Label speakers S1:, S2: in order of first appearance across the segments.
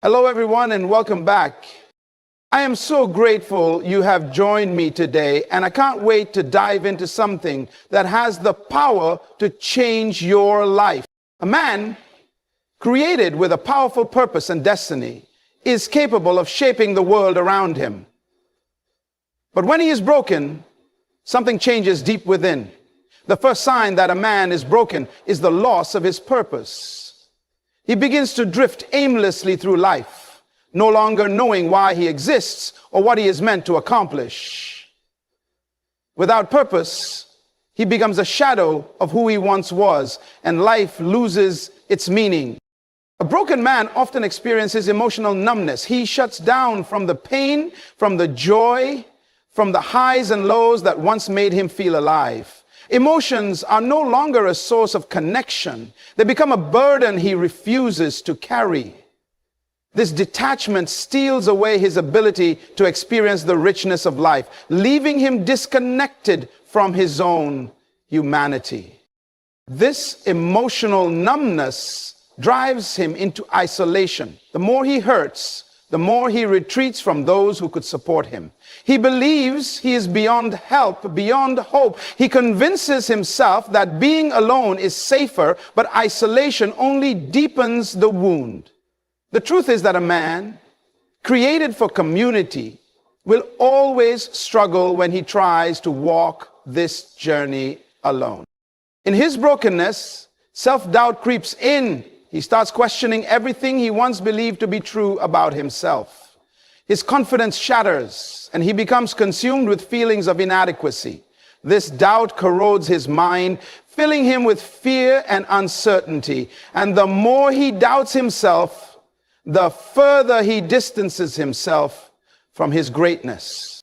S1: Hello, everyone, and welcome back. I am so grateful you have joined me today, and I can't wait to dive into something that has the power to change your life. A man created with a powerful purpose and destiny is capable of shaping the world around him. But when he is broken, something changes deep within. The first sign that a man is broken is the loss of his purpose. He begins to drift aimlessly through life, no longer knowing why he exists or what he is meant to accomplish. Without purpose, he becomes a shadow of who he once was, and life loses its meaning. A broken man often experiences emotional numbness. He shuts down from the pain, from the joy, from the highs and lows that once made him feel alive. Emotions are no longer a source of connection. They become a burden he refuses to carry. This detachment steals away his ability to experience the richness of life, leaving him disconnected from his own humanity. This emotional numbness drives him into isolation. The more he hurts, the more he retreats from those who could support him. He believes he is beyond help, beyond hope. He convinces himself that being alone is safer, but isolation only deepens the wound. The truth is that a man created for community will always struggle when he tries to walk this journey alone. In his brokenness, self-doubt creeps in. He starts questioning everything he once believed to be true about himself. His confidence shatters, and he becomes consumed with feelings of inadequacy. This doubt corrodes his mind, filling him with fear and uncertainty. And the more he doubts himself, the further he distances himself from his greatness.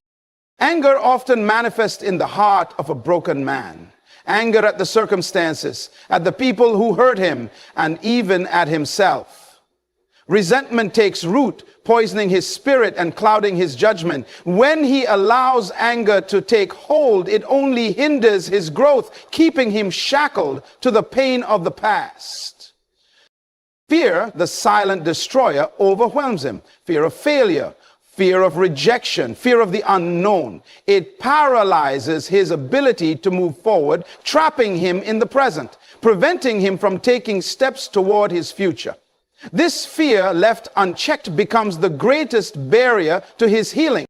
S1: Anger often manifests in the heart of a broken man. Anger at the circumstances, at the people who hurt him, and even at himself. Resentment takes root, poisoning his spirit and clouding his judgment. When he allows anger to take hold, it only hinders his growth, keeping him shackled to the pain of the past. Fear, the silent destroyer, overwhelms him. Fear of failure, fear of rejection, fear of the unknown. It paralyzes his ability to move forward, trapping him in the present, preventing him from taking steps toward his future. This fear, left unchecked, becomes the greatest barrier to his healing.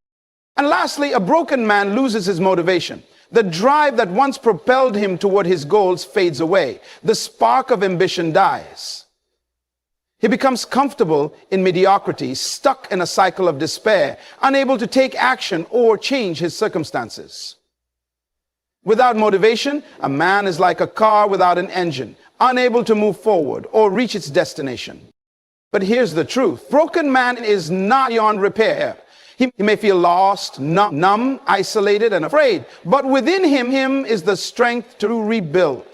S1: And lastly, a broken man loses his motivation. The drive that once propelled him toward his goals fades away. The spark of ambition dies. He becomes comfortable in mediocrity, stuck in a cycle of despair, unable to take action or change his circumstances. Without motivation, a man is like a car without an engine, unable to move forward or reach its destination. But here's the truth. Broken man is not beyond repair. He may feel lost, numb, isolated, and afraid, but within him is the strength to rebuild.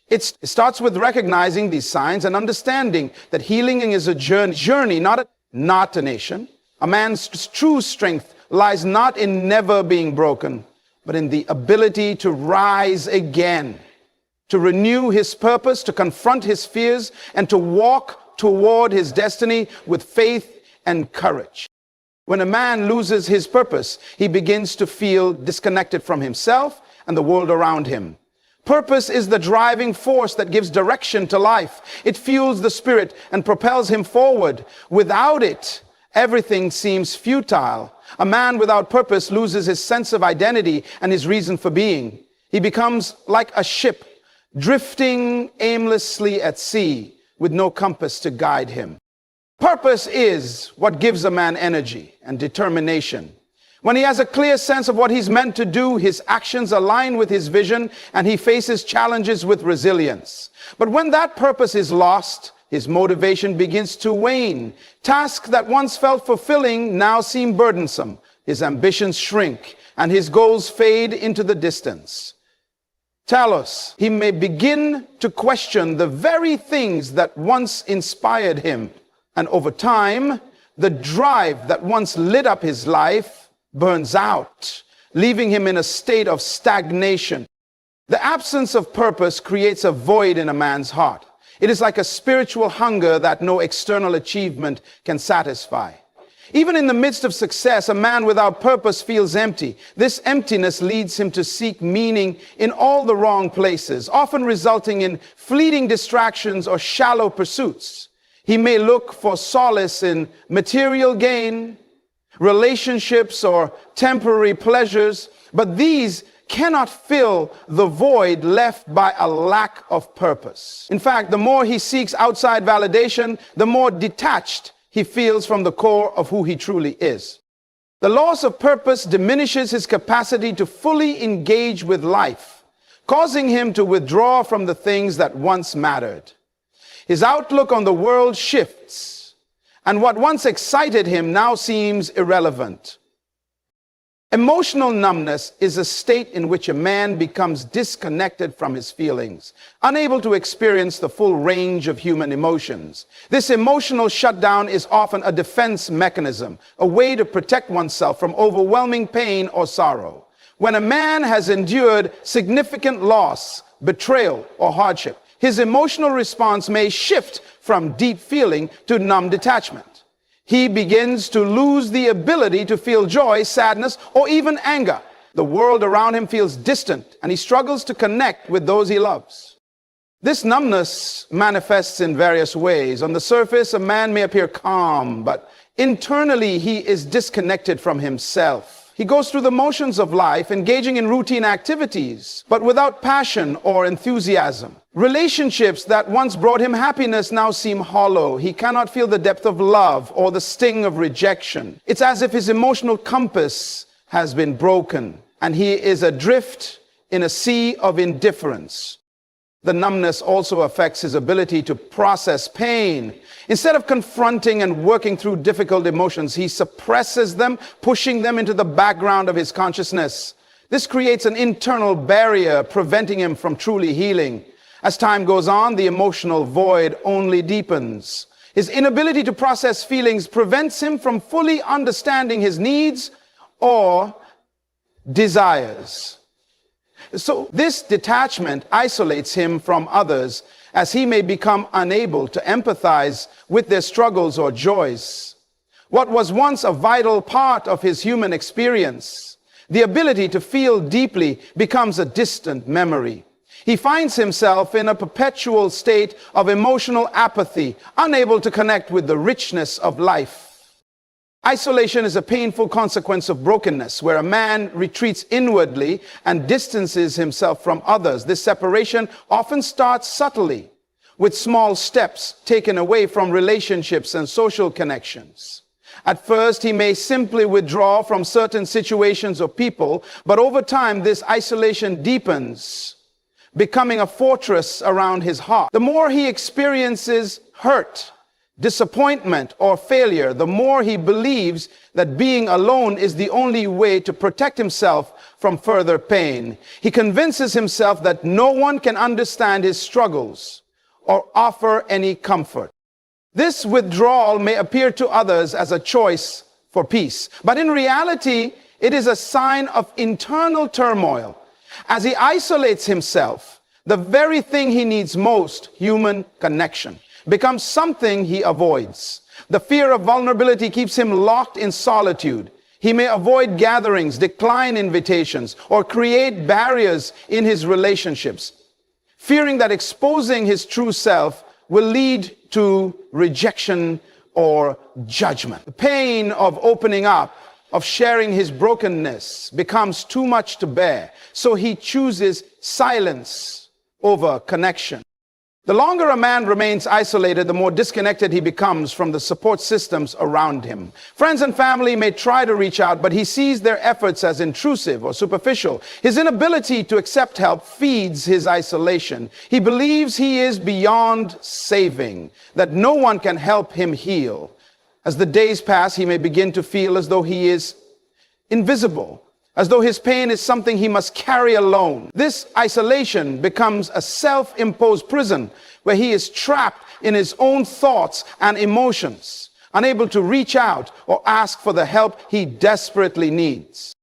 S1: It starts with recognizing these signs and understanding that healing is a journey, not a nation. A man's true strength lies not in never being broken, but in the ability to rise again, to renew his purpose, to confront his fears, and to walk toward his destiny with faith and courage. When a man loses his purpose, he begins to feel disconnected from himself and the world around him. Purpose is the driving force that gives direction to life. It fuels the spirit and propels him forward. Without it, everything seems futile. A man without purpose loses his sense of identity and his reason for being. He becomes like a ship drifting aimlessly at sea with no compass to guide him. Purpose is what gives a man energy and determination. When he has a clear sense of what he's meant to do, his actions align with his vision and he faces challenges with resilience. But when that purpose is lost, his motivation begins to wane. Tasks that once felt fulfilling now seem burdensome. His ambitions shrink and his goals fade into the distance. Talos, he may begin to question the very things that once inspired him. And over time, the drive that once lit up his life burns out, leaving him in a state of stagnation. The absence of purpose creates a void in a man's heart. It is like a spiritual hunger that no external achievement can satisfy. Even in the midst of success, a man without purpose feels empty. This emptiness leads him to seek meaning in all the wrong places, often resulting in fleeting distractions or shallow pursuits. He may look for solace in material gain, relationships, or temporary pleasures, but these cannot fill the void left by a lack of purpose. In fact, the more he seeks outside validation, the more detached he feels from the core of who he truly is. The loss of purpose diminishes his capacity to fully engage with life, causing him to withdraw from the things that once mattered. His outlook on the world shifts, and what once excited him now seems irrelevant. Emotional numbness is a state in which a man becomes disconnected from his feelings, unable to experience the full range of human emotions. This emotional shutdown is often a defense mechanism, a way to protect oneself from overwhelming pain or sorrow. When a man has endured significant loss, betrayal, or hardship, his emotional response may shift from deep feeling to numb detachment. He begins to lose the ability to feel joy, sadness, or even anger. The world around him feels distant, and he struggles to connect with those he loves. This numbness manifests in various ways. On the surface, a man may appear calm, but internally he is disconnected from himself. He goes through the motions of life, engaging in routine activities, but without passion or enthusiasm. Relationships that once brought him happiness now seem hollow. He cannot feel the depth of love or the sting of rejection. It's as if his emotional compass has been broken, and he is adrift in a sea of indifference. The numbness also affects his ability to process pain. Instead of confronting and working through difficult emotions, he suppresses them, pushing them into the background of his consciousness. This creates an internal barrier, preventing him from truly healing. As time goes on, the emotional void only deepens. His inability to process feelings prevents him from fully understanding his needs or desires. So this detachment isolates him from others, as he may become unable to empathize with their struggles or joys. What was once a vital part of his human experience, the ability to feel deeply, becomes a distant memory. He finds himself in a perpetual state of emotional apathy, unable to connect with the richness of life. Isolation is a painful consequence of brokenness, where a man retreats inwardly and distances himself from others. This separation often starts subtly, with small steps taken away from relationships and social connections. At first, he may simply withdraw from certain situations or people, but over time, this isolation deepens, becoming a fortress around his heart. The more he experiences hurt, disappointment, or failure, the more he believes that being alone is the only way to protect himself from further pain. He convinces himself that no one can understand his struggles or offer any comfort. This withdrawal may appear to others as a choice for peace, but in reality, it is a sign of internal turmoil. As he isolates himself, the very thing he needs most, human connection, becomes something he avoids. The fear of vulnerability keeps him locked in solitude. He may avoid gatherings, decline invitations, or create barriers in his relationships, fearing that exposing his true self will lead to rejection or judgment. The pain of opening up, of sharing his brokenness, becomes too much to bear, so he chooses silence over connection. The longer a man remains isolated, the more disconnected he becomes from the support systems around him. Friends and family may try to reach out, but he sees their efforts as intrusive or superficial. His inability to accept help feeds his isolation. He believes he is beyond saving, that no one can help him heal. As the days pass, he may begin to feel as though he is invisible, as though his pain is something he must carry alone. This isolation becomes a self-imposed prison where he is trapped in his own thoughts and emotions, unable to reach out or ask for the help he desperately needs.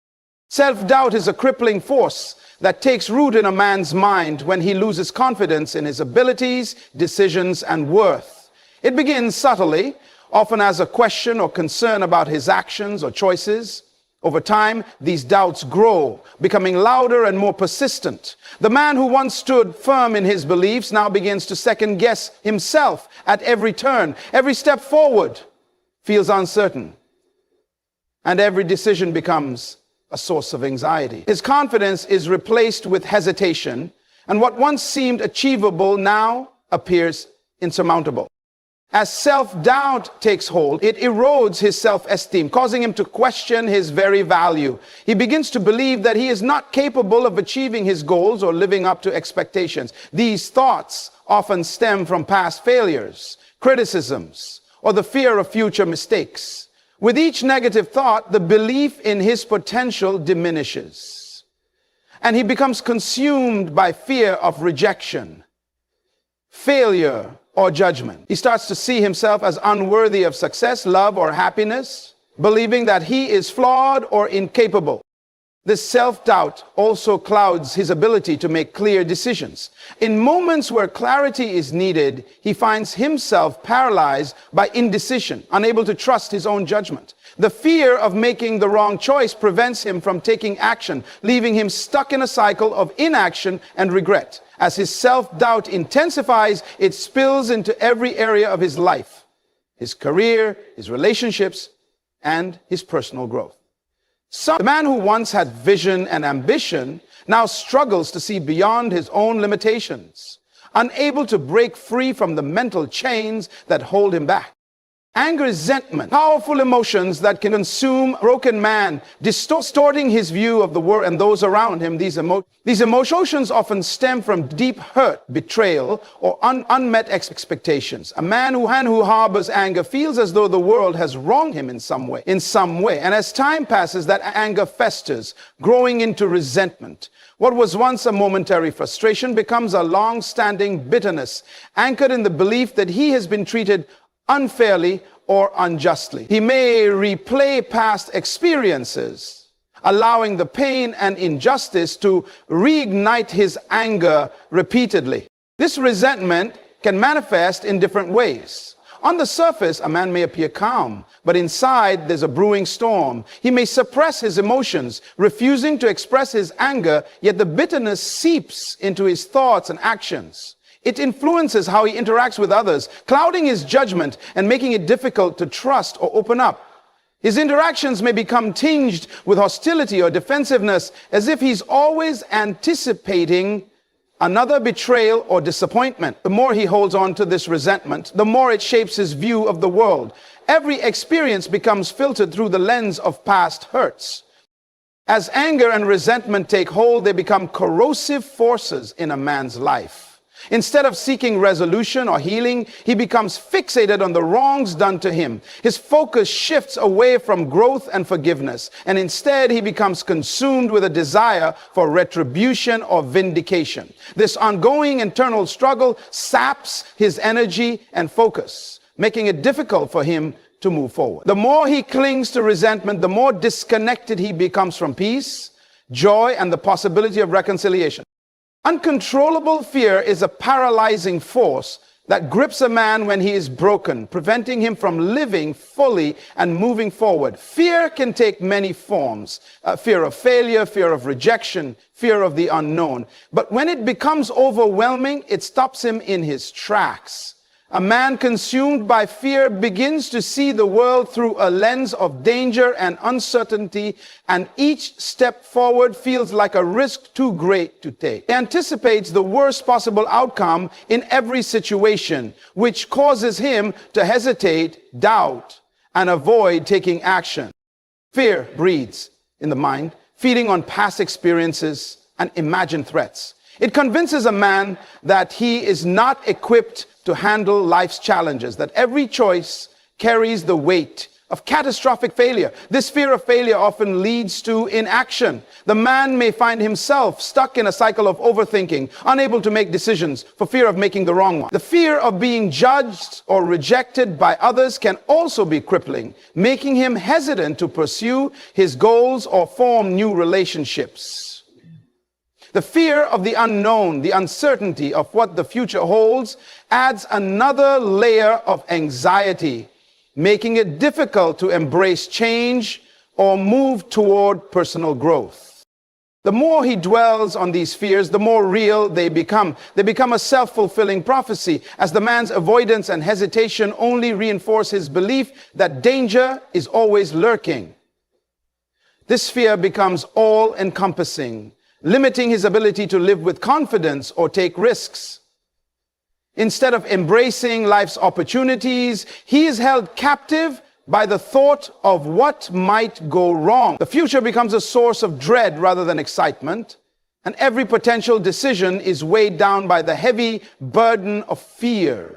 S1: Self-doubt is a crippling force that takes root in a man's mind when he loses confidence in his abilities, decisions, and worth. It begins subtly, often as a question or concern about his actions or choices. Over time, these doubts grow, becoming louder and more persistent. The man who once stood firm in his beliefs now begins to second guess himself at every turn. Every step forward feels uncertain, and every decision becomes a source of anxiety. His confidence is replaced with hesitation, and what once seemed achievable now appears insurmountable. As self-doubt takes hold, it erodes his self-esteem, causing him to question his very value. He begins to believe that he is not capable of achieving his goals or living up to expectations. These thoughts often stem from past failures, criticisms, or the fear of future mistakes. With each negative thought, the belief in his potential diminishes, and he becomes consumed by fear of rejection, failure, or judgment. He starts to see himself as unworthy of success, love, or happiness, believing that he is flawed or incapable. This self-doubt also clouds his ability to make clear decisions. In moments where clarity is needed, he finds himself paralyzed by indecision, unable to trust his own judgment. The fear of making the wrong choice prevents him from taking action, leaving him stuck in a cycle of inaction and regret. As his self-doubt intensifies, it spills into every area of his life, his career, his relationships, and his personal growth. The man who once had vision and ambition now struggles to see beyond his own limitations, unable to break free from the mental chains that hold him back. Anger, resentment, powerful emotions that can consume a broken man, distorting his view of the world and those around him. These emotions often stem from deep hurt, betrayal, or unmet expectations. A man who harbors anger feels as though the world has wronged him in some way. And as time passes, that anger festers, growing into resentment. What was once a momentary frustration becomes a long-standing bitterness, anchored in the belief that he has been treated unfairly or unjustly. He may replay past experiences, allowing the pain and injustice to reignite his anger repeatedly. This resentment can manifest in different ways. On the surface, a man may appear calm, but inside there's a brewing storm. He may suppress his emotions, refusing to express his anger, yet the bitterness seeps into his thoughts and actions. It influences how he interacts with others, clouding his judgment and making it difficult to trust or open up. His interactions may become tinged with hostility or defensiveness, as if he's always anticipating another betrayal or disappointment. The more he holds on to this resentment, the more it shapes his view of the world. Every experience becomes filtered through the lens of past hurts. As anger and resentment take hold, they become corrosive forces in a man's life. Instead of seeking resolution or healing, he becomes fixated on the wrongs done to him. His focus shifts away from growth and forgiveness, and instead he becomes consumed with a desire for retribution or vindication. This ongoing internal struggle saps his energy and focus, making it difficult for him to move forward. The more he clings to resentment, the more disconnected he becomes from peace, joy, and the possibility of reconciliation. Uncontrollable fear is a paralyzing force that grips a man when he is broken, preventing him from living fully and moving forward. Fear can take many forms. Fear of failure, fear of rejection, fear of the unknown. But when it becomes overwhelming, it stops him in his tracks. A man consumed by fear begins to see the world through a lens of danger and uncertainty, and each step forward feels like a risk too great to take. He anticipates the worst possible outcome in every situation, which causes him to hesitate, doubt, and avoid taking action. Fear breeds in the mind, feeding on past experiences and imagined threats. It convinces a man that he is not equipped to handle life's challenges, that every choice carries the weight of catastrophic failure. This fear of failure often leads to inaction. The man may find himself stuck in a cycle of overthinking, unable to make decisions for fear of making the wrong one. The fear of being judged or rejected by others can also be crippling, making him hesitant to pursue his goals or form new relationships. The fear of the unknown, the uncertainty of what the future holds, adds another layer of anxiety, making it difficult to embrace change or move toward personal growth. The more he dwells on these fears, the more real they become. They become a self-fulfilling prophecy, as the man's avoidance and hesitation only reinforce his belief that danger is always lurking. This fear becomes all-encompassing, limiting his ability to live with confidence or take risks. Instead of embracing life's opportunities, he is held captive by the thought of what might go wrong. The future becomes a source of dread rather than excitement, and every potential decision is weighed down by the heavy burden of fear.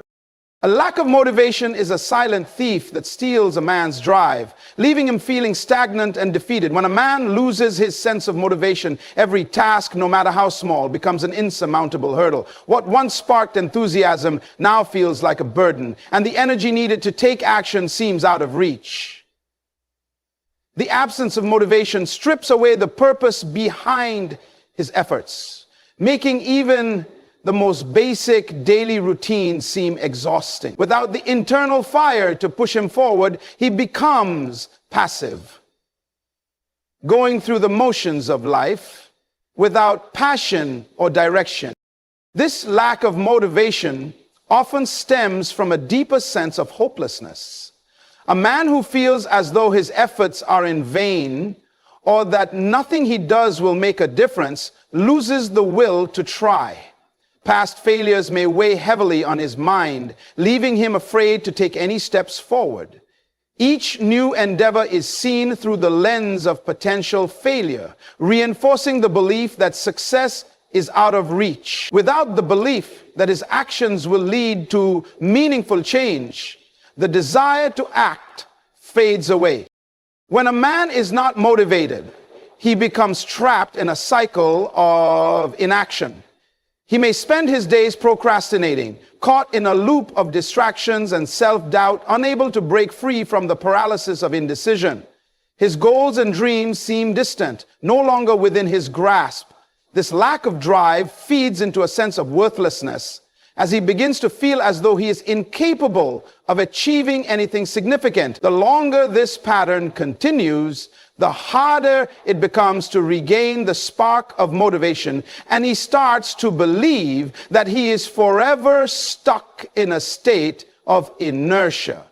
S1: A lack of motivation is a silent thief that steals a man's drive, leaving him feeling stagnant and defeated. When a man loses his sense of motivation, every task, no matter how small, becomes an insurmountable hurdle. What once sparked enthusiasm now feels like a burden, and the energy needed to take action seems out of reach. The absence of motivation strips away the purpose behind his efforts, making even the most basic daily routines seem exhausting. Without the internal fire to push him forward, he becomes passive, going through the motions of life without passion or direction. This lack of motivation often stems from a deeper sense of hopelessness. A man who feels as though his efforts are in vain or that nothing he does will make a difference loses the will to try. Past failures may weigh heavily on his mind, leaving him afraid to take any steps forward. Each new endeavor is seen through the lens of potential failure, reinforcing the belief that success is out of reach. Without the belief that his actions will lead to meaningful change, the desire to act fades away. When a man is not motivated, he becomes trapped in a cycle of inaction. He may spend his days procrastinating, caught in a loop of distractions and self-doubt, unable to break free from the paralysis of indecision. His goals and dreams seem distant, no longer within his grasp. This lack of drive feeds into a sense of worthlessness, as he begins to feel as though he is incapable of achieving anything significant. The longer this pattern continues, the harder it becomes to regain the spark of motivation, and he starts to believe that he is forever stuck in a state of inertia.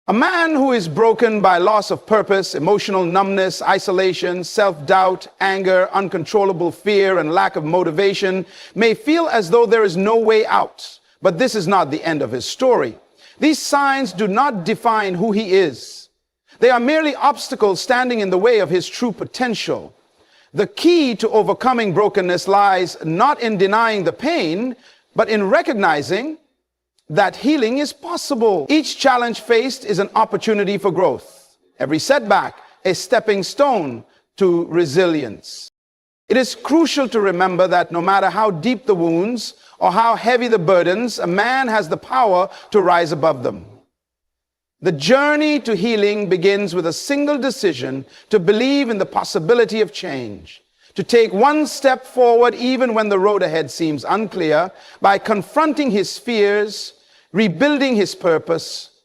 S1: A man who is broken by loss of purpose, emotional numbness, isolation, self-doubt, anger, uncontrollable fear, and lack of motivation may feel as though there is no way out. But this is not the end of his story. These signs do not define who he is. They are merely obstacles standing in the way of his true potential. The key to overcoming brokenness lies not in denying the pain, but in recognizing that healing is possible. Each challenge faced is an opportunity for growth. Every setback, a stepping stone to resilience. It is crucial to remember that no matter how deep the wounds or how heavy the burdens, a man has the power to rise above them. The journey to healing begins with a single decision to believe in the possibility of change, to take one step forward even when the road ahead seems unclear, by confronting his fears, rebuilding his purpose,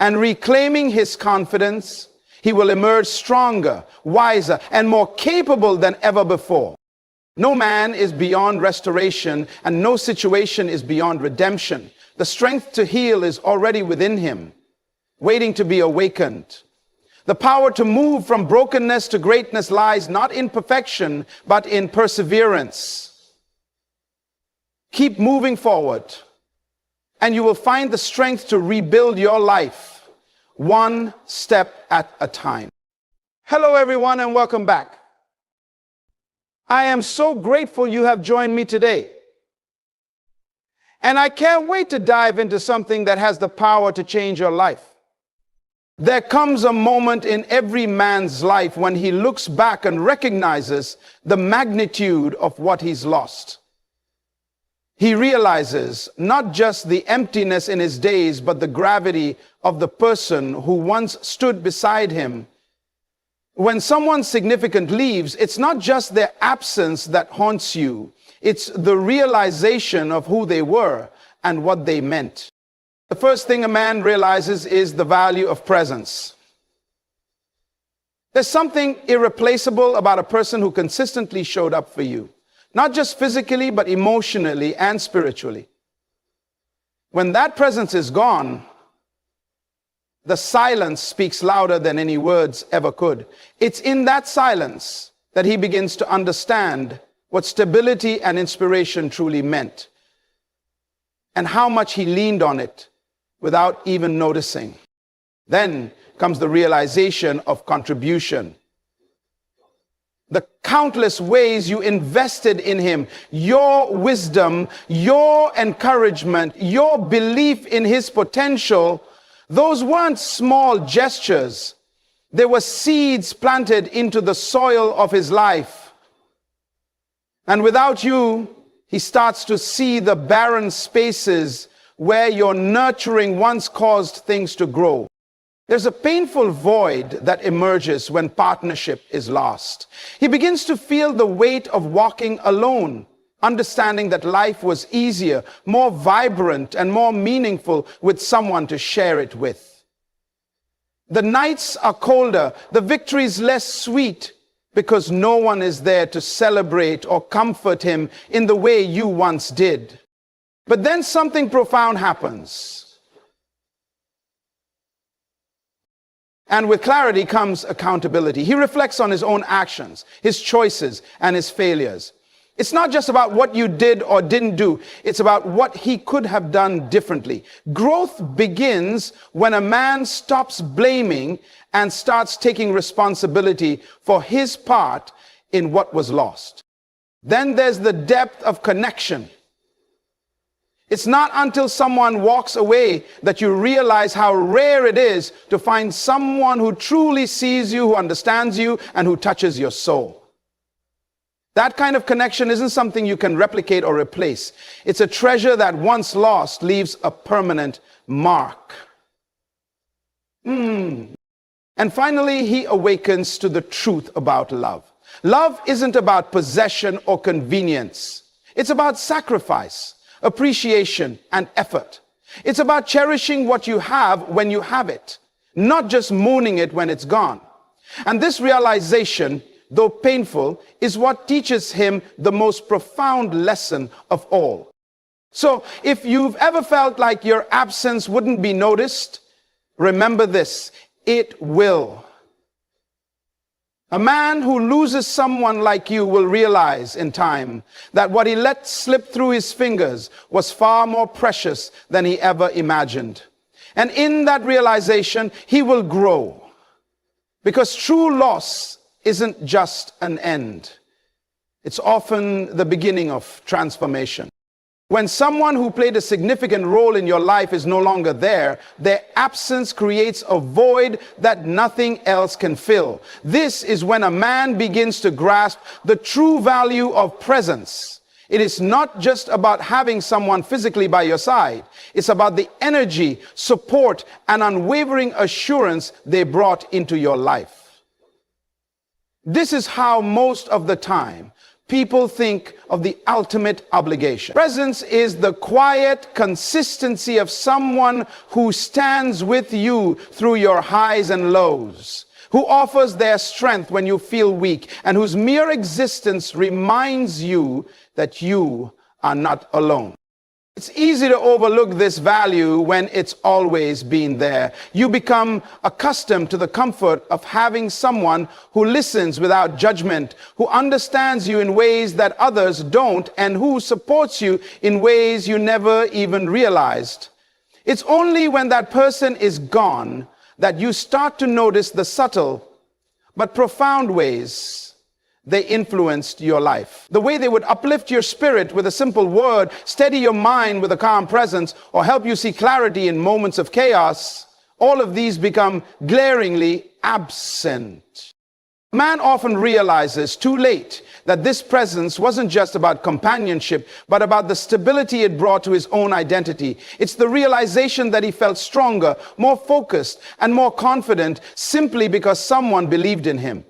S1: and reclaiming his confidence. He will emerge stronger, wiser, and more capable than ever before. No man is beyond restoration, and no situation is beyond redemption. The strength to heal is already within him, waiting to be awakened. The power to move from brokenness to greatness lies not in perfection, but in perseverance. Keep moving forward, and you will find the strength to rebuild your life, one step at a time. Hello, everyone, and welcome back. I am so grateful you have joined me today. And I can't wait to dive into something that has the power to change your life. There comes a moment in every man's life when he looks back and recognizes the magnitude of what he's lost. He realizes not just the emptiness in his days, but the gravity of the person who once stood beside him. When someone significant leaves, it's not just their absence that haunts you. It's the realization of who they were and what they meant. The first thing a man realizes is the value of presence. There's something irreplaceable about a person who consistently showed up for you, not just physically, but emotionally and spiritually. When that presence is gone, the silence speaks louder than any words ever could. It's in that silence that he begins to understand what stability and inspiration truly meant, and how much he leaned on it without even noticing. Then comes the realization of contribution. The countless ways you invested in him, your wisdom, your encouragement, your belief in his potential, those weren't small gestures. They were seeds planted into the soil of his life. And without you, he starts to see the barren spaces where your nurturing once caused things to grow. There's a painful void that emerges when partnership is lost. He begins to feel the weight of walking alone, understanding that life was easier, more vibrant, and more meaningful with someone to share it with. The nights are colder, the victories less sweet, because no one is there to celebrate or comfort him in the way you once did. But then something profound happens. And with clarity comes accountability. He reflects on his own actions, his choices, and his failures. It's not just about what you did or didn't do. It's about what he could have done differently. Growth begins when a man stops blaming and starts taking responsibility for his part in what was lost. Then there's the depth of connection. It's not until someone walks away that you realize how rare it is to find someone who truly sees you, who understands you, and who touches your soul. That kind of connection isn't something you can replicate or replace. It's a treasure that once lost leaves a permanent mark. And finally, he awakens to the truth about love. Love isn't about possession or convenience. It's about sacrifice, appreciation, and effort. It's about cherishing what you have when you have it, not just mooning it when it's gone. And this realization, though painful, is what teaches him the most profound lesson of all. So if you've ever felt like your absence wouldn't be noticed, remember this: it will. A man who loses someone like you will realize in time that what he let slip through his fingers was far more precious than he ever imagined. And in that realization, he will grow. Because true loss isn't just an end. It's often the beginning of transformation. When someone who played a significant role in your life is no longer there, their absence creates a void that nothing else can fill. This is when a man begins to grasp the true value of presence. It is not just about having someone physically by your side. It's about the energy, support, and unwavering assurance they brought into your life. This is how most of the time people think of the ultimate obligation. Presence is the quiet consistency of someone who stands with you through your highs and lows, who offers their strength when you feel weak, and whose mere existence reminds you that you are not alone. It's easy to overlook this value when it's always been there. You become accustomed to the comfort of having someone who listens without judgment, who understands you in ways that others don't, and who supports you in ways you never even realized. It's only when that person is gone that you start to notice the subtle but profound ways they influenced your life. The way they would uplift your spirit with a simple word, steady your mind with a calm presence, or help you see clarity in moments of chaos, all of these become glaringly absent. Man often realizes too late that this presence wasn't just about companionship, but about the stability it brought to his own identity. It's the realization that he felt stronger, more focused, and more confident simply because someone believed in him.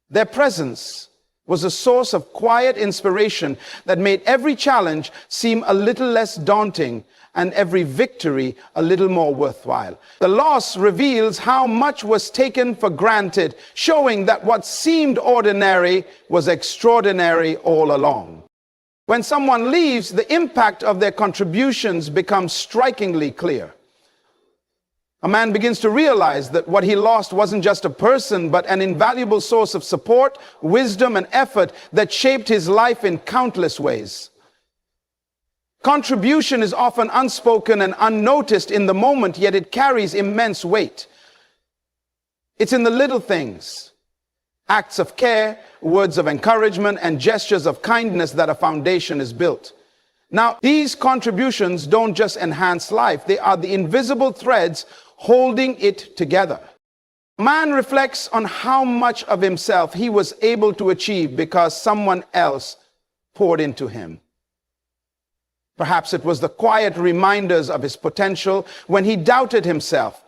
S1: Their presence was a source of quiet inspiration that made every challenge seem a little less daunting and every victory a little more worthwhile. The loss reveals how much was taken for granted, showing that what seemed ordinary was extraordinary all along. When someone leaves, the impact of their contributions becomes strikingly clear. A man begins to realize that what he lost wasn't just a person, but an invaluable source of support, wisdom, and effort that shaped his life in countless ways. Contribution is often unspoken and unnoticed in the moment, yet it carries immense weight. It's in the little things, acts of care, words of encouragement, and gestures of kindness that a foundation is built. Now, these contributions don't just enhance life, they are the invisible threads holding it together. Man reflects on how much of himself he was able to achieve because someone else poured into him. Perhaps it was the quiet reminders of his potential when he doubted himself,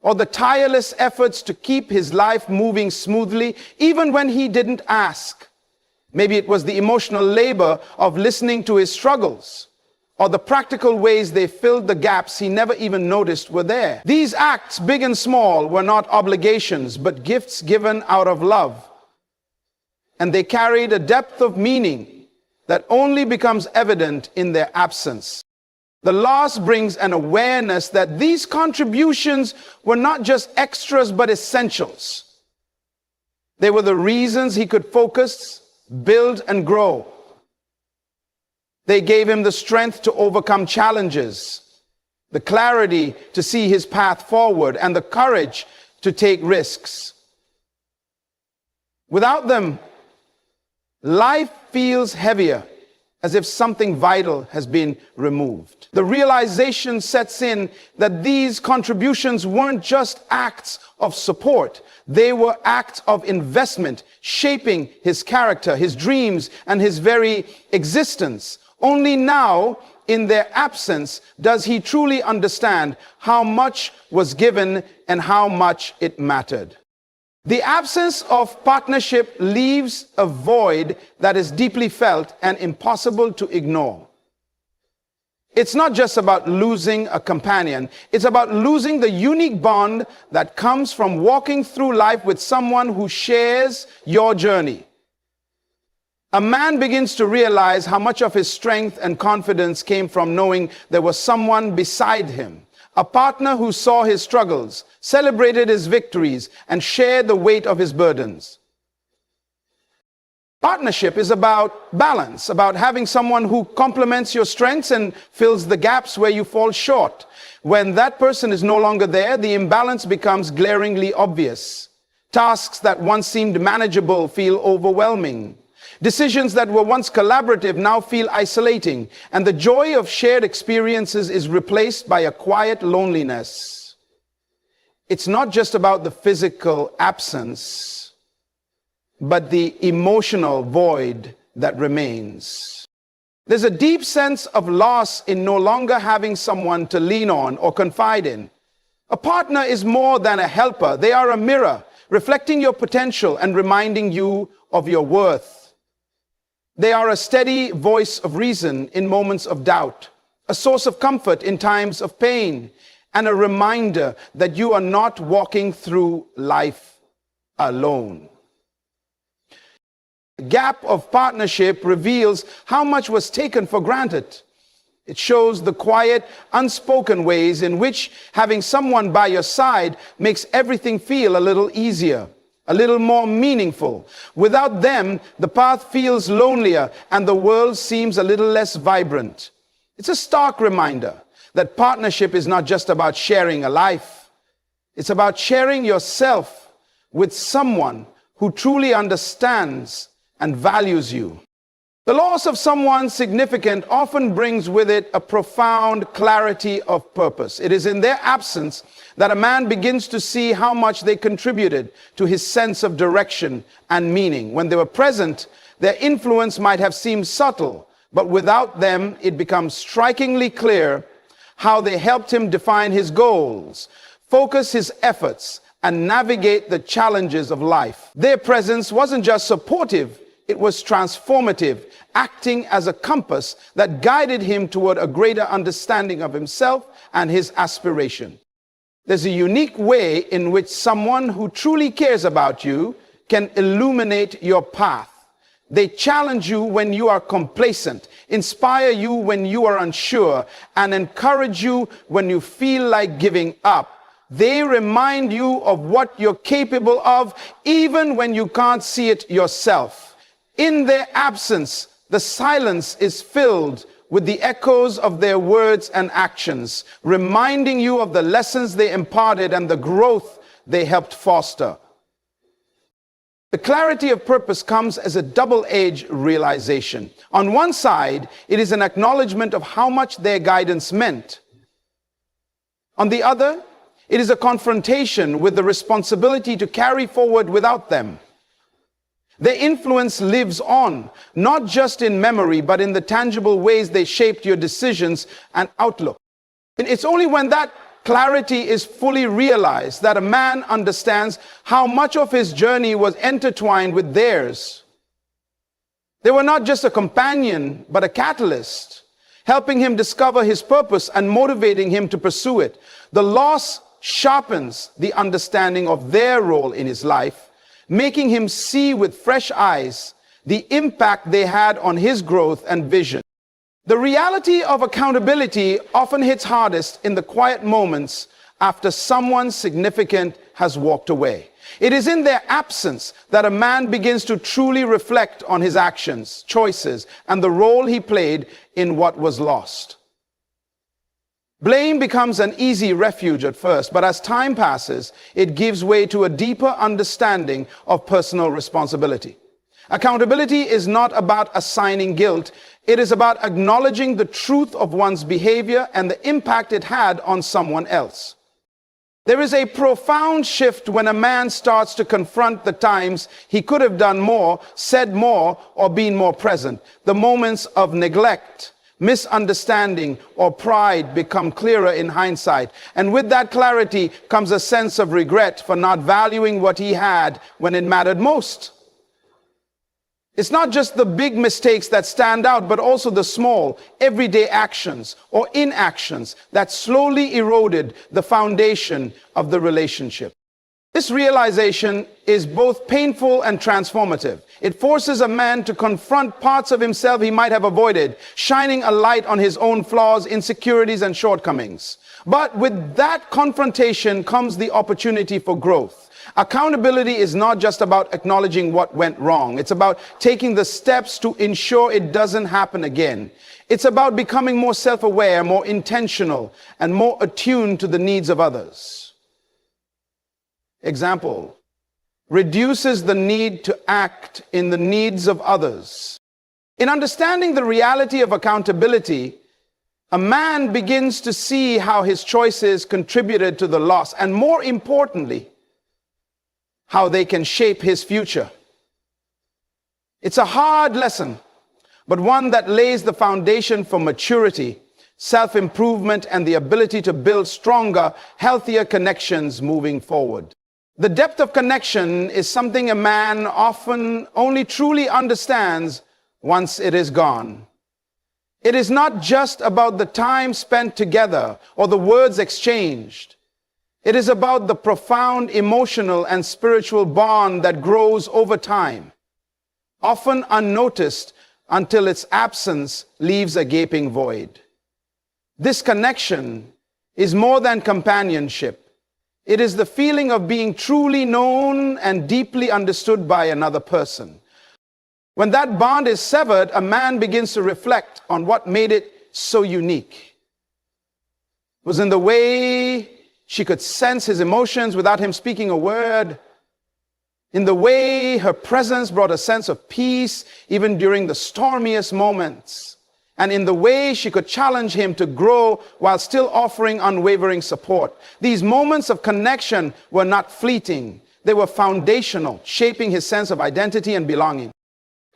S1: or the tireless efforts to keep his life moving smoothly even when he didn't ask. Maybe it was the emotional labor of listening to his struggles, or the practical ways they filled the gaps he never even noticed were there. These acts, big and small, were not obligations, but gifts given out of love. And they carried a depth of meaning that only becomes evident in their absence. The loss brings an awareness that these contributions were not just extras, but essentials. They were the reasons he could focus, build, and grow. They gave him the strength to overcome challenges, the clarity to see his path forward, and the courage to take risks. Without them, life feels heavier, as if something vital has been removed. The realization sets in that these contributions weren't just acts of support. They were acts of investment, shaping his character, his dreams, and his very existence. Only now, in their absence, does he truly understand how much was given and how much it mattered. The absence of partnership leaves a void that is deeply felt and impossible to ignore. It's not just about losing a companion. It's about losing the unique bond that comes from walking through life with someone who shares your journey. A man begins to realize how much of his strength and confidence came from knowing there was someone beside him. A partner who saw his struggles, celebrated his victories, and shared the weight of his burdens. Partnership is about balance, about having someone who complements your strengths and fills the gaps where you fall short. When that person is no longer there, the imbalance becomes glaringly obvious. Tasks that once seemed manageable feel overwhelming. Decisions that were once collaborative now feel isolating, and the joy of shared experiences is replaced by a quiet loneliness. It's not just about the physical absence, but the emotional void that remains. There's a deep sense of loss in no longer having someone to lean on or confide in. A partner is more than a helper. They are a mirror, reflecting your potential and reminding you of your worth. They are a steady voice of reason in moments of doubt, a source of comfort in times of pain, and a reminder that you are not walking through life alone. The gap of partnership reveals how much was taken for granted. It shows the quiet, unspoken ways in which having someone by your side makes everything feel a little easier, a little more meaningful. Without them, the path feels lonelier and the world seems a little less vibrant. It's a stark reminder that partnership is not just about sharing a life. It's about sharing yourself with someone who truly understands and values you. The loss of someone significant often brings with it a profound clarity of purpose. It is in their absence that a man begins to see how much they contributed to his sense of direction and meaning. When they were present, their influence might have seemed subtle, but without them, it becomes strikingly clear how they helped him define his goals, focus his efforts, and navigate the challenges of life. Their presence wasn't just supportive, it was transformative, acting as a compass that guided him toward a greater understanding of himself and his aspiration. There's a unique way in which someone who truly cares about you can illuminate your path. They challenge you when you are complacent, inspire you when you are unsure, and encourage you when you feel like giving up. They remind you of what you're capable of, even when you can't see it yourself. In their absence, the silence is filled with the echoes of their words and actions, reminding you of the lessons they imparted and the growth they helped foster. The clarity of purpose comes as a double-edged realization. On one side, it is an acknowledgement of how much their guidance meant. On the other, it is a confrontation with the responsibility to carry forward without them. Their influence lives on, not just in memory, but in the tangible ways they shaped your decisions and outlook. It's only when that clarity is fully realized that a man understands how much of his journey was intertwined with theirs. They were not just a companion, but a catalyst, helping him discover his purpose and motivating him to pursue it. The loss sharpens the understanding of their role in his life, making him see with fresh eyes the impact they had on his growth and vision. The reality of accountability often hits hardest in the quiet moments after someone significant has walked away. It is in their absence that a man begins to truly reflect on his actions, choices, and the role he played in what was lost. Blame becomes an easy refuge at first, but as time passes, it gives way to a deeper understanding of personal responsibility. Accountability is not about assigning guilt. It is about acknowledging the truth of one's behavior and the impact it had on someone else. There is a profound shift when a man starts to confront the times he could have done more, said more, or been more present. The moments of neglect, misunderstanding, or pride become clearer in hindsight. And with that clarity comes a sense of regret for not valuing what he had when it mattered most. It's not just the big mistakes that stand out, but also the small, everyday actions or inactions that slowly eroded the foundation of the relationship. This realization is both painful and transformative. It forces a man to confront parts of himself he might have avoided, shining a light on his own flaws, insecurities, and shortcomings. But with that confrontation comes the opportunity for growth. Accountability is not just about acknowledging what went wrong. It's about taking the steps to ensure it doesn't happen again. It's about becoming more self-aware, more intentional, and more attuned to the needs of others. Example, reduces the need to act in the needs of others. In understanding the reality of accountability, a man begins to see how his choices contributed to the loss, and more importantly, how they can shape his future. It's a hard lesson, but one that lays the foundation for maturity, self-improvement, and the ability to build stronger, healthier connections moving forward. The depth of connection is something a man often only truly understands once it is gone. It is not just about the time spent together or the words exchanged. It is about the profound emotional and spiritual bond that grows over time, often unnoticed until its absence leaves a gaping void. This connection is more than companionship. It is the feeling of being truly known and deeply understood by another person. When that bond is severed, a man begins to reflect on what made it so unique. It was in the way she could sense his emotions without him speaking a word, in the way her presence brought a sense of peace even during the stormiest moments, and in the way she could challenge him to grow while still offering unwavering support. These moments of connection were not fleeting. They were foundational, shaping his sense of identity and belonging.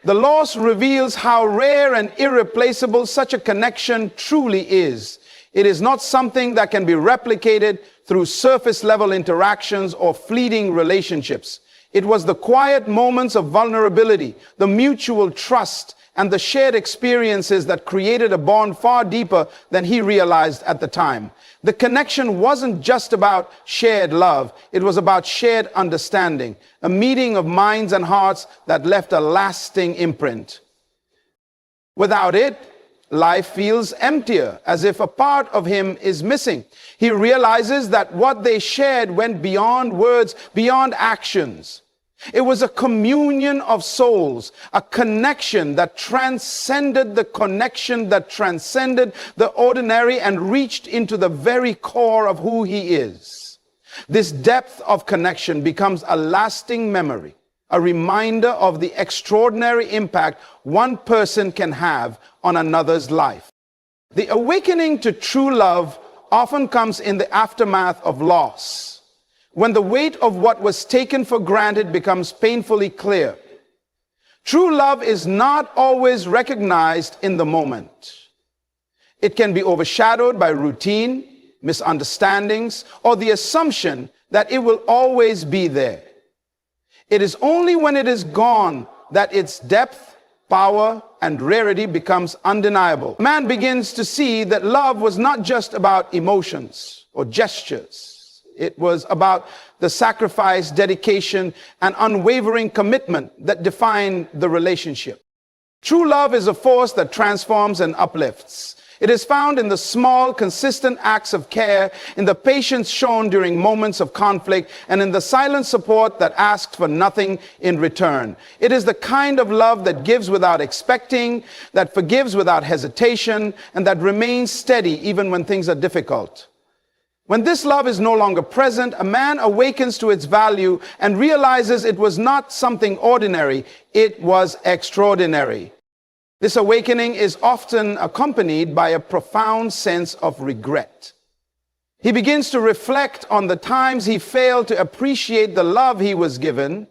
S1: The loss reveals how rare and irreplaceable such a connection truly is. It is not something that can be replicated through surface-level interactions or fleeting relationships. It was the quiet moments of vulnerability, the mutual trust, and the shared experiences that created a bond far deeper than he realized at the time. The connection wasn't just about shared love. It was about shared understanding, a meeting of minds and hearts that left a lasting imprint. Without it, life feels emptier, as if a part of him is missing. He realizes that what they shared went beyond words, beyond actions. It was a communion of souls, a connection that transcended the ordinary and reached into the very core of who he is. This depth of connection becomes a lasting memory, a reminder of the extraordinary impact one person can have on another's life. The awakening to true love often comes in the aftermath of loss, when the weight of what was taken for granted becomes painfully clear. True love is not always recognized in the moment. It can be overshadowed by routine, misunderstandings, or the assumption that it will always be there. It is only when it is gone that its depth, power, and rarity becomes undeniable. Man begins to see that love was not just about emotions or gestures. It was about the sacrifice, dedication, and unwavering commitment that defined the relationship. True love is a force that transforms and uplifts. It is found in the small, consistent acts of care, in the patience shown during moments of conflict, and in the silent support that asks for nothing in return. It is the kind of love that gives without expecting, that forgives without hesitation, and that remains steady even when things are difficult. When this love is no longer present, a man awakens to its value and realizes it was not something ordinary, it was extraordinary. This awakening is often accompanied by a profound sense of regret. He begins to reflect on the times he failed to appreciate the love he was given,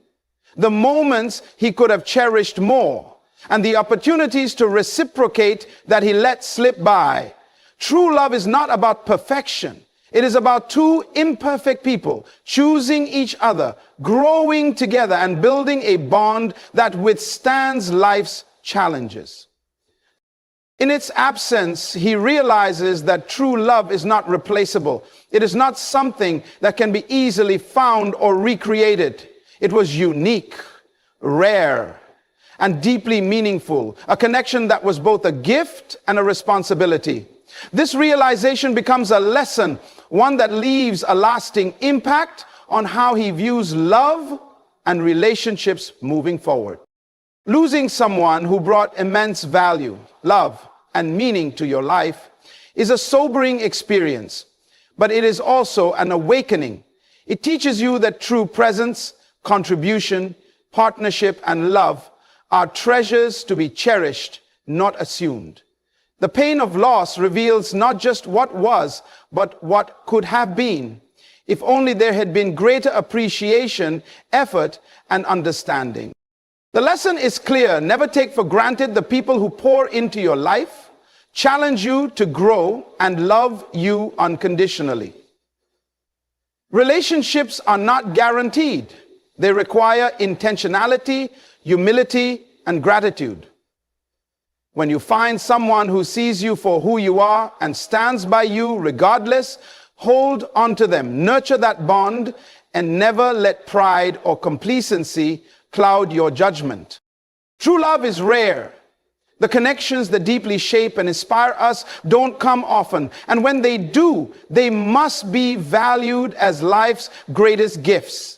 S1: the moments he could have cherished more, and the opportunities to reciprocate that he let slip by. True love is not about perfection. It is about two imperfect people choosing each other, growing together, and building a bond that withstands life's challenges. In its absence, he realizes that true love is not replaceable. It is not something that can be easily found or recreated. It was unique, rare, and deeply meaningful, a connection that was both a gift and a responsibility. This realization becomes a lesson, one that leaves a lasting impact on how he views love and relationships moving forward. Losing someone who brought immense value, love, and meaning to your life is a sobering experience, but it is also an awakening. It teaches you that true presence, contribution, partnership, and love are treasures to be cherished, not assumed. The pain of loss reveals not just what was, but what could have been, if only there had been greater appreciation, effort, and understanding. The lesson is clear. Never take for granted the people who pour into your life, challenge you to grow, and love you unconditionally. Relationships are not guaranteed. They require intentionality, humility, and gratitude. When you find someone who sees you for who you are and stands by you regardless, hold on to them, nurture that bond, and never let pride or complacency cloud your judgment. True love is rare. The connections that deeply shape and inspire us don't come often. And when they do, they must be valued as life's greatest gifts.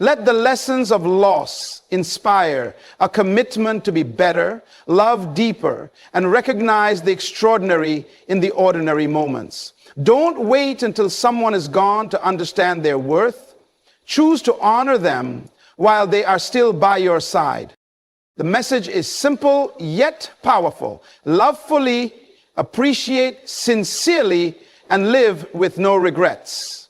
S1: Let the lessons of loss inspire a commitment to be better, love deeper, and recognize the extraordinary in the ordinary moments. Don't wait until someone is gone to understand their worth. Choose to honor them while they are still by your side. The message is simple yet powerful. Love fully, appreciate sincerely, and live with no regrets.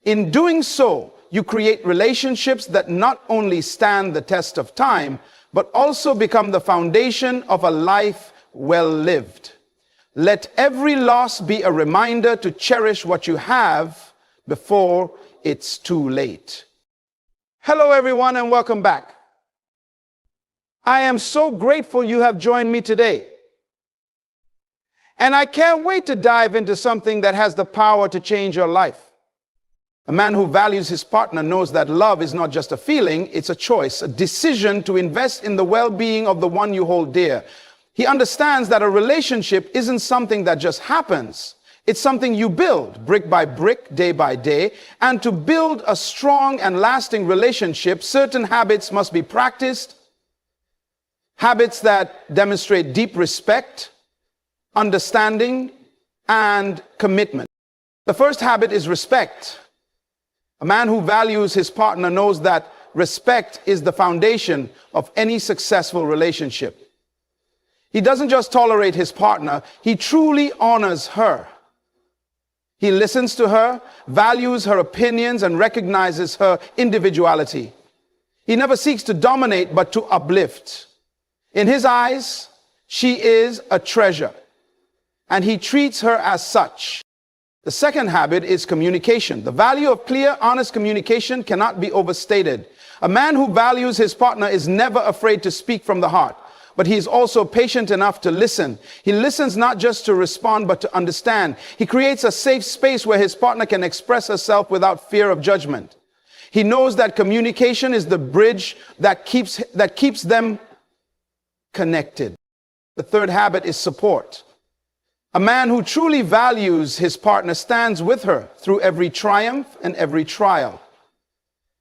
S1: In doing so, you create relationships that not only stand the test of time, but also become the foundation of a life well lived. Let every loss be a reminder to cherish what you have before it's too late. Hello, everyone, and welcome back. I am so grateful you have joined me today. And I can't wait to dive into something that has the power to change your life. A man who values his partner knows that love is not just a feeling, it's a choice, a decision to invest in the well-being of the one you hold dear. He understands that a relationship isn't something that just happens. It's something you build brick by brick, day by day. And to build a strong and lasting relationship, certain habits must be practiced. Habits that demonstrate deep respect, understanding, and commitment. The first habit is respect. A man who values his partner knows that respect is the foundation of any successful relationship. He doesn't just tolerate his partner, he truly honors her. He listens to her, values her opinions, and recognizes her individuality. He never seeks to dominate, but to uplift. In his eyes, she is a treasure, and he treats her as such. The second habit is communication. The value of clear, honest communication cannot be overstated. A man who values his partner is never afraid to speak from the heart, but he is also patient enough to listen. He listens not just to respond, but to understand. He creates a safe space where his partner can express herself without fear of judgment. He knows that communication is the bridge that keeps them connected. The third habit is support. A man who truly values his partner stands with her through every triumph and every trial.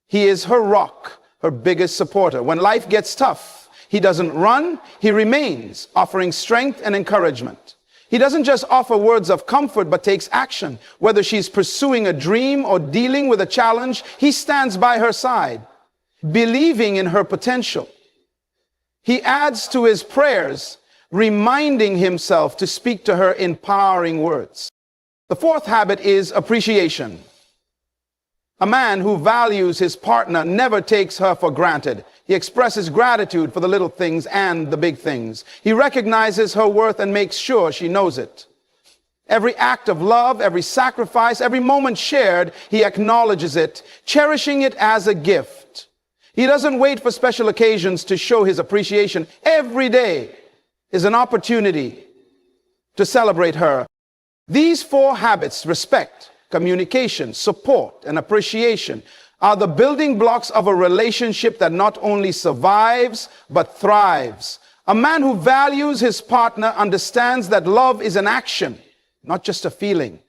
S1: He is her rock, her biggest supporter. When life gets tough, he doesn't run, he remains, offering strength and encouragement. He doesn't just offer words of comfort, but takes action. Whether she's pursuing a dream or dealing with a challenge, he stands by her side, believing in her potential. He adds to his prayers, reminding himself to speak to her empowering words. The fourth habit is appreciation. A man who values his partner never takes her for granted. He expresses gratitude for the little things and the big things. He recognizes her worth and makes sure she knows it. Every act of love, every sacrifice, every moment shared, he acknowledges it, cherishing it as a gift. He doesn't wait for special occasions to show his appreciation. Every day is an opportunity to celebrate her. These four habits, respect, communication, support, and appreciation, are the building blocks of a relationship that not only survives, but thrives. A man who values his partner understands that love is an action, not just a feeling.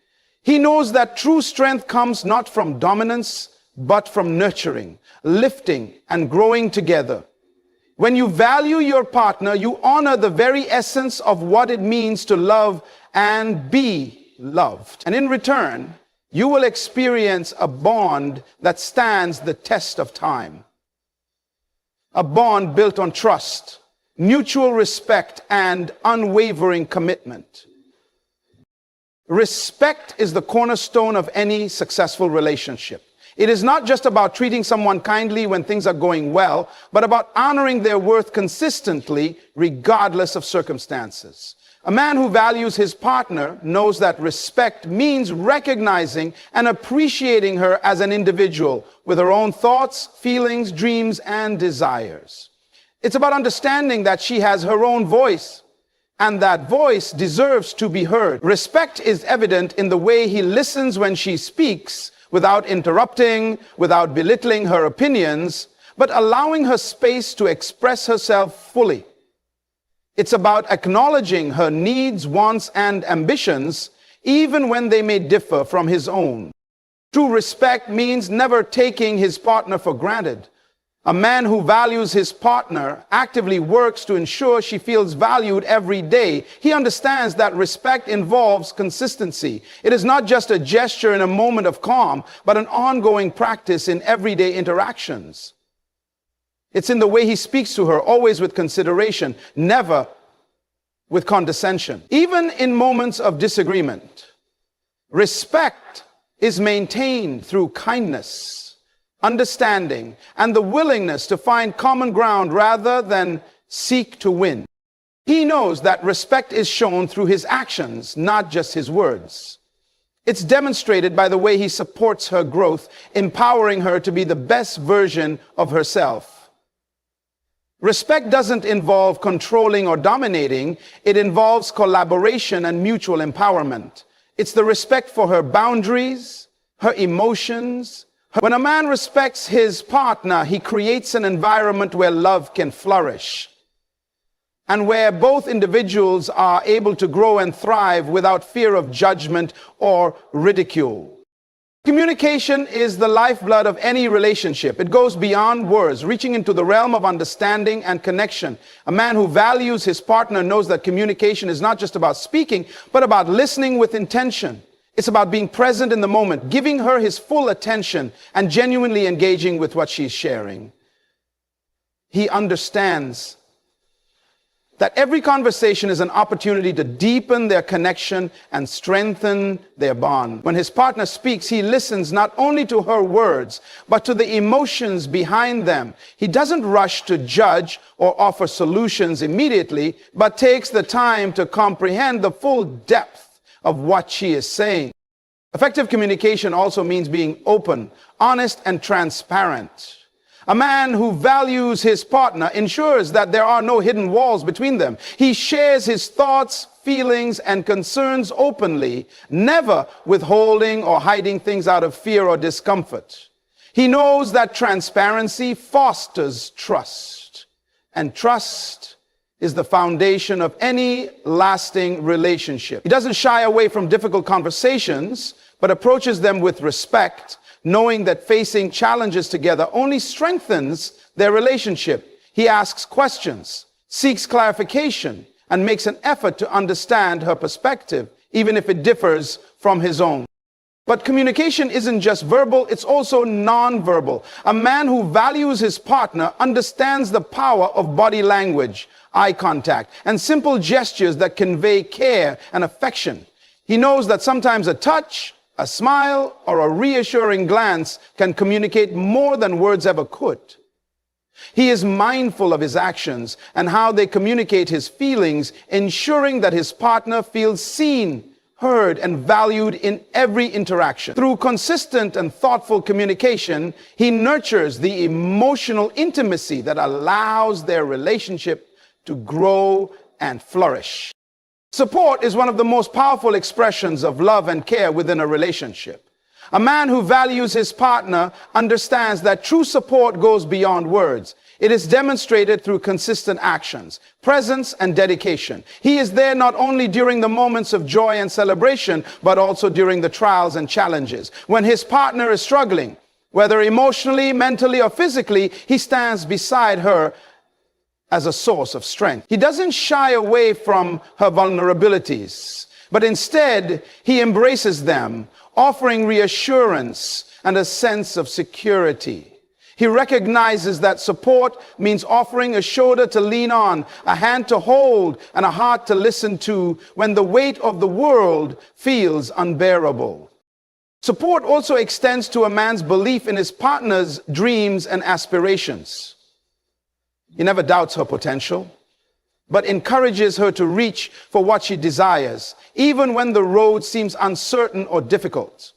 S1: He knows that true strength comes not from dominance, but from nurturing, lifting, and growing together. When you value your partner, you honor the very essence of what it means to love and be loved. And in return, you will experience a bond that stands the test of time. A bond built on trust, mutual respect, and unwavering commitment. Respect is the cornerstone of any successful relationship. It is not just about treating someone kindly when things are going well, but about honoring their worth consistently, regardless of circumstances. A man who values his partner knows that respect means recognizing and appreciating her as an individual with her own thoughts, feelings, dreams, and desires. It's about understanding that she has her own voice, and that voice deserves to be heard. Respect is evident in the way he listens when she speaks, without interrupting, without belittling her opinions, but allowing her space to express herself fully. It's about acknowledging her needs, wants, and ambitions, even when they may differ from his own. True respect means never taking his partner for granted. A man who values his partner actively works to ensure she feels valued every day. He understands that respect involves consistency. It is not just a gesture in a moment of calm, but an ongoing practice in everyday interactions. It's in the way he speaks to her, always with consideration, never with condescension. Even in moments of disagreement, respect is maintained through kindness, understanding, and the willingness to find common ground rather than seek to win. He knows that respect is shown through his actions, not just his words. It's demonstrated by the way he supports her growth, empowering her to be the best version of herself. Respect doesn't involve controlling or dominating. It involves collaboration and mutual empowerment. It's the respect for her boundaries, her emotions. When a man respects his partner, he creates an environment where love can flourish and where both individuals are able to grow and thrive without fear of judgment or ridicule. Communication is the lifeblood of any relationship. It goes beyond words, reaching into the realm of understanding and connection. A man who values his partner knows that communication is not just about speaking, but about listening with intention. It's about being present in the moment, giving her his full attention, and genuinely engaging with what she's sharing. He understands that every conversation is an opportunity to deepen their connection and strengthen their bond. When his partner speaks, he listens not only to her words, but to the emotions behind them. He doesn't rush to judge or offer solutions immediately, but takes the time to comprehend the full depth of what she is saying. Effective communication also means being open, honest, and transparent. A man who values his partner ensures that there are no hidden walls between them. He shares his thoughts, feelings, and concerns openly, never withholding or hiding things out of fear or discomfort. He knows that transparency fosters trust, and trust is the foundation of any lasting relationship. He doesn't shy away from difficult conversations, but approaches them with respect, knowing that facing challenges together only strengthens their relationship. He asks questions, seeks clarification, and makes an effort to understand her perspective, even if it differs from his own. But communication isn't just verbal, it's also non-verbal. A man who values his partner understands the power of body language, eye contact, and simple gestures that convey care and affection. He knows that sometimes a touch, a smile, or a reassuring glance can communicate more than words ever could. He is mindful of his actions and how they communicate his feelings, ensuring that his partner feels seen, heard, and valued in every interaction. Through consistent and thoughtful communication, he nurtures the emotional intimacy that allows their relationship to grow and flourish. Support is one of the most powerful expressions of love and care within a relationship. A man who values his partner understands that true support goes beyond words. It is demonstrated through consistent actions, presence, and dedication. He is there not only during the moments of joy and celebration, but also during the trials and challenges. When his partner is struggling, whether emotionally, mentally, or physically, he stands beside her as a source of strength. He doesn't shy away from her vulnerabilities, but instead he embraces them, offering reassurance and a sense of security. He recognizes that support means offering a shoulder to lean on, a hand to hold, and a heart to listen to when the weight of the world feels unbearable. Support also extends to a man's belief in his partner's dreams and aspirations. He never doubts her potential, but encourages her to reach for what she desires, even when the road seems uncertain or difficult.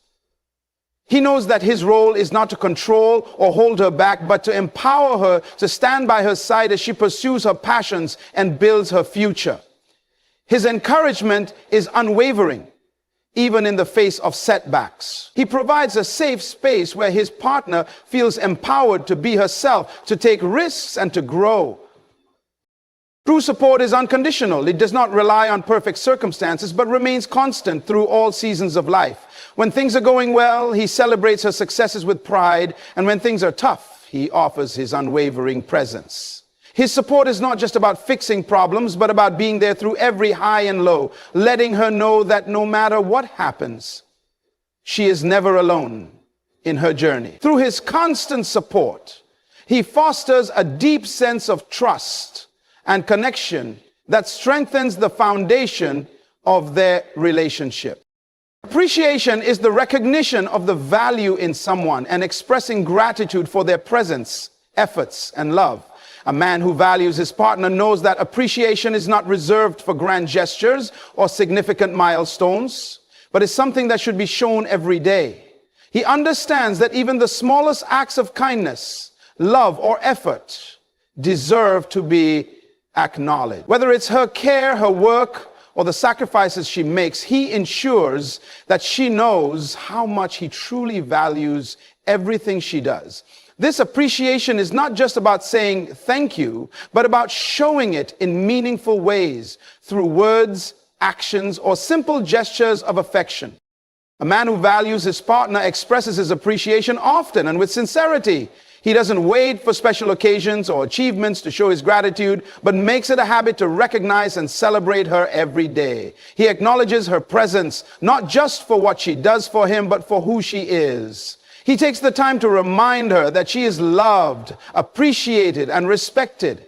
S1: He knows that his role is not to control or hold her back, but to empower her to stand by her side as she pursues her passions and builds her future. His encouragement is unwavering, even in the face of setbacks. He provides a safe space where his partner feels empowered to be herself, to take risks, and to grow. True support is unconditional. It does not rely on perfect circumstances, but remains constant through all seasons of life. When things are going well, he celebrates her successes with pride, and when things are tough, he offers his unwavering presence. His support is not just about fixing problems, but about being there through every high and low, letting her know that no matter what happens, she is never alone in her journey. Through his constant support, he fosters a deep sense of trust and connection that strengthens the foundation of their relationship. Appreciation is the recognition of the value in someone and expressing gratitude for their presence, efforts, and love. A man who values his partner knows that appreciation is not reserved for grand gestures or significant milestones, but is something that should be shown every day. He understands that even the smallest acts of kindness, love, or effort deserve to be acknowledged. Whether it's her care, her work, or the sacrifices she makes, he ensures that she knows how much he truly values everything she does. This appreciation is not just about saying thank you, but about showing it in meaningful ways through words, actions, or simple gestures of affection. A man who values his partner expresses his appreciation often and with sincerity. He doesn't wait for special occasions or achievements to show his gratitude, but makes it a habit to recognize and celebrate her every day. He acknowledges her presence, not just for what she does for him, but for who she is. He takes the time to remind her that she is loved, appreciated, and respected,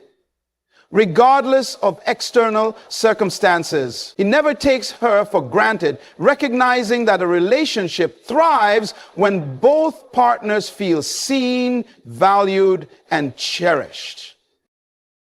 S1: regardless of external circumstances. He never takes her for granted, recognizing that a relationship thrives when both partners feel seen, valued, and cherished.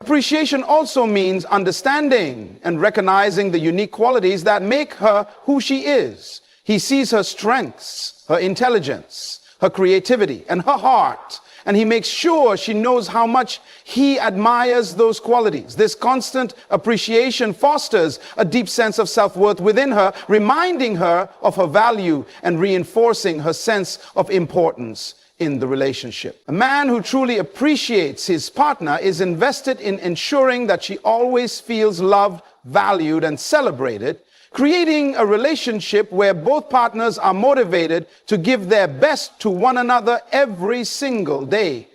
S1: Appreciation also means understanding and recognizing the unique qualities that make her who she is. He sees her strengths, her intelligence, her creativity, and her heart, and he makes sure she knows how much he admires those qualities. This constant appreciation fosters a deep sense of self-worth within her, reminding her of her value and reinforcing her sense of importance in the relationship. A man who truly appreciates his partner is invested in ensuring that she always feels loved, valued, and celebrated, creating a relationship where both partners are motivated to give their best to one another every single day.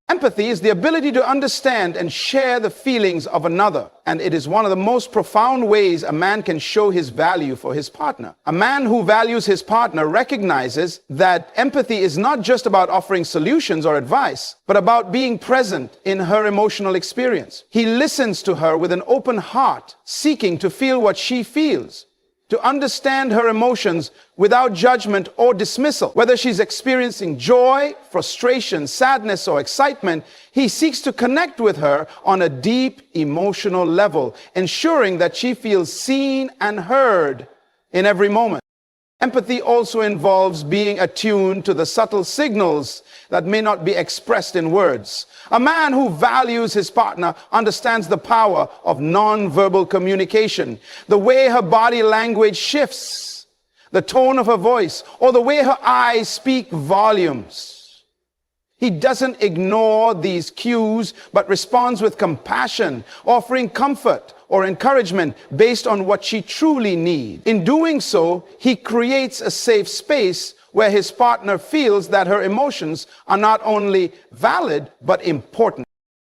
S1: Empathy is the ability to understand and share the feelings of another, and it is one of the most profound ways a man can show his value for his partner. A man who values his partner recognizes that empathy is not just about offering solutions or advice, but about being present in her emotional experience. He listens to her with an open heart, seeking to feel what she feels, to understand her emotions without judgment or dismissal. Whether she's experiencing joy, frustration, sadness, or excitement, he seeks to connect with her on a deep emotional level, ensuring that she feels seen and heard in every moment. Empathy also involves being attuned to the subtle signals that may not be expressed in words. A man who values his partner understands the power of non-verbal communication, the way her body language shifts, the tone of her voice, or the way her eyes speak volumes. He doesn't ignore these cues, but responds with compassion, offering comfort or encouragement based on what she truly needs. In doing so, he creates a safe space where his partner feels that her emotions are not only valid, but important.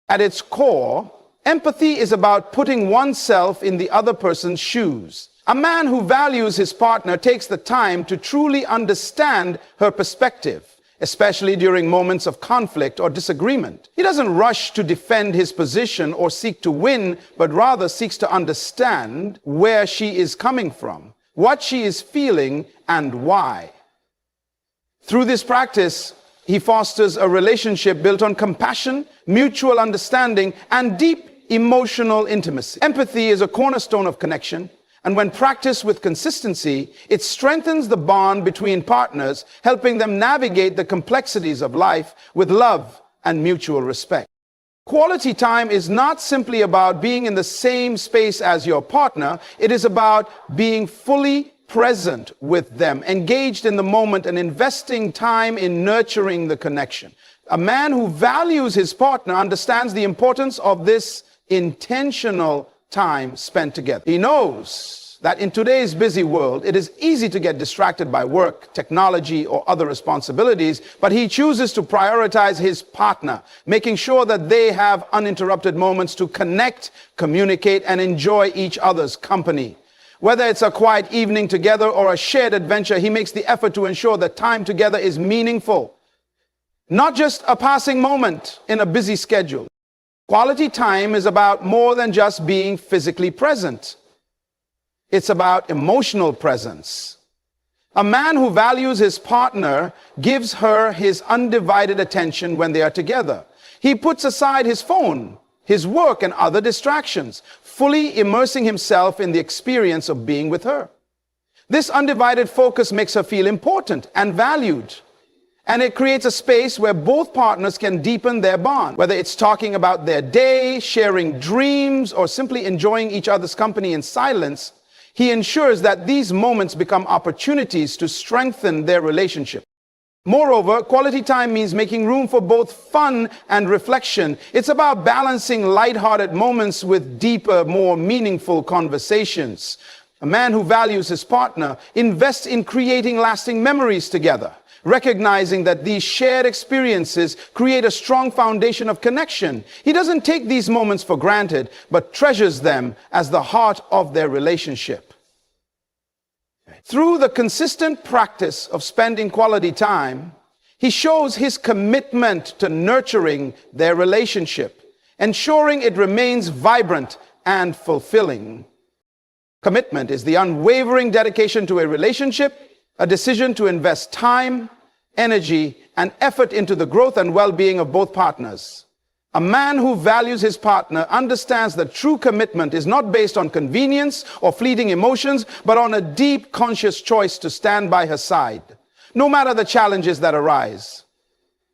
S1: At its core, empathy is about putting oneself in the other person's shoes. A man who values his partner takes the time to truly understand her perspective, especially during moments of conflict or disagreement. He doesn't rush to defend his position or seek to win, but rather seeks to understand where she is coming from, what she is feeling, and why. Through this practice, he fosters a relationship built on compassion, mutual understanding, and deep emotional intimacy. Empathy is a cornerstone of connection, and when practiced with consistency, it strengthens the bond between partners, helping them navigate the complexities of life with love and mutual respect. Quality time is not simply about being in the same space as your partner. It is about being fully present with them, engaged in the moment, and investing time in nurturing the connection. A man who values his partner understands the importance of this intentional time spent together. He knows that in today's busy world, it is easy to get distracted by work, technology, or other responsibilities, but he chooses to prioritize his partner, making sure that they have uninterrupted moments to connect, communicate, and enjoy each other's company. Whether it's a quiet evening together or a shared adventure, he makes the effort to ensure that time together is meaningful, not just a passing moment in a busy schedule. Quality time is about more than just being physically present. It's about emotional presence. A man who values his partner gives her his undivided attention when they are together. He puts aside his phone, his work, and other distractions, fully immersing himself in the experience of being with her. This undivided focus makes her feel important and valued. And it creates a space where both partners can deepen their bond, whether it's talking about their day, sharing dreams, or simply enjoying each other's company in silence. He ensures that these moments become opportunities to strengthen their relationship. Moreover, quality time means making room for both fun and reflection. It's about balancing lighthearted moments with deeper, more meaningful conversations. A man who values his partner invests in creating lasting memories together, recognizing that these shared experiences create a strong foundation of connection. He doesn't take these moments for granted, but treasures them as the heart of their relationship. Through the consistent practice of spending quality time, he shows his commitment to nurturing their relationship, ensuring it remains vibrant and fulfilling. Commitment is the unwavering dedication to a relationship, a decision to invest time, energy, and effort into the growth and well-being of both partners. A man who values his partner understands that true commitment is not based on convenience or fleeting emotions, but on a deep, conscious choice to stand by her side, no matter the challenges that arise.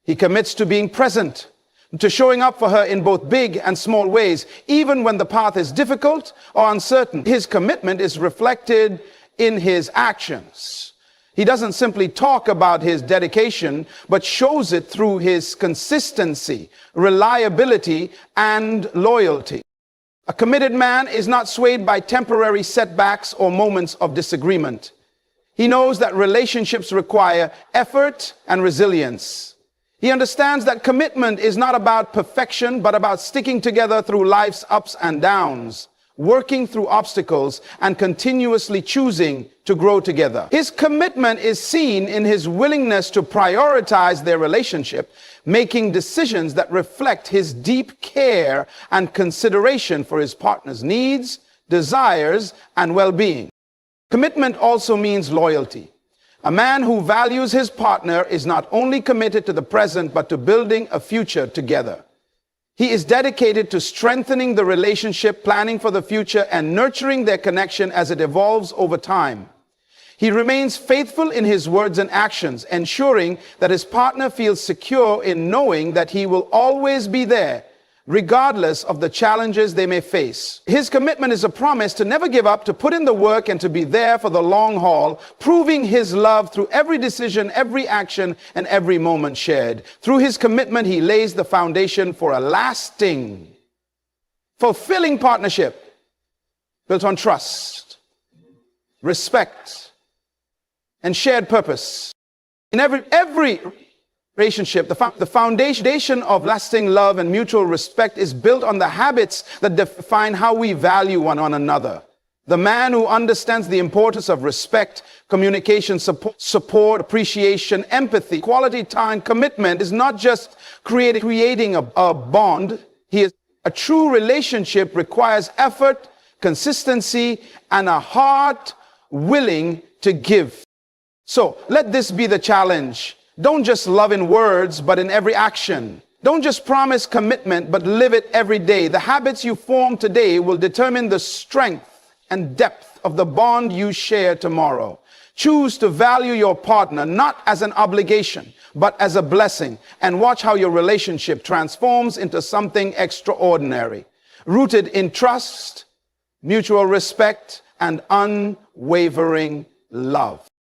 S1: He commits to being present, to showing up for her in both big and small ways, even when the path is difficult or uncertain. His commitment is reflected in his actions. He doesn't simply talk about his dedication, but shows it through his consistency, reliability, and loyalty. A committed man is not swayed by temporary setbacks or moments of disagreement. He knows that relationships require effort and resilience. He understands that commitment is not about perfection, but about sticking together through life's ups and downs, working through obstacles, and continuously choosing to grow together. His commitment is seen in his willingness to prioritize their relationship, making decisions that reflect his deep care and consideration for his partner's needs, desires, and well-being. Commitment also means loyalty. A man who values his partner is not only committed to the present, but to building a future together. He is dedicated to strengthening the relationship, planning for the future, and nurturing their connection as it evolves over time. He remains faithful in his words and actions, ensuring that his partner feels secure in knowing that he will always be there, regardless of the challenges they may face. His commitment is a promise to never give up, to put in the work, and to be there for the long haul, proving his love through every decision, every action, and every moment shared. Through his commitment, he lays the foundation for a lasting, fulfilling partnership built on trust, respect, and shared purpose. In every relationship, the foundation of lasting love and mutual respect is built on the habits that define how we value one another. The man who understands the importance of respect, communication, support, appreciation, empathy, quality time, commitment is not just creating a bond. A true relationship requires effort, consistency, and a heart willing to give. So let this be the challenge. Don't just love in words, but in every action. Don't just promise commitment, but live it every day. The habits you form today will determine the strength and depth of the bond you share tomorrow. Choose to value your partner not as an obligation, but as a blessing, and watch how your relationship transforms into something extraordinary, rooted in trust, mutual respect, and unwavering love.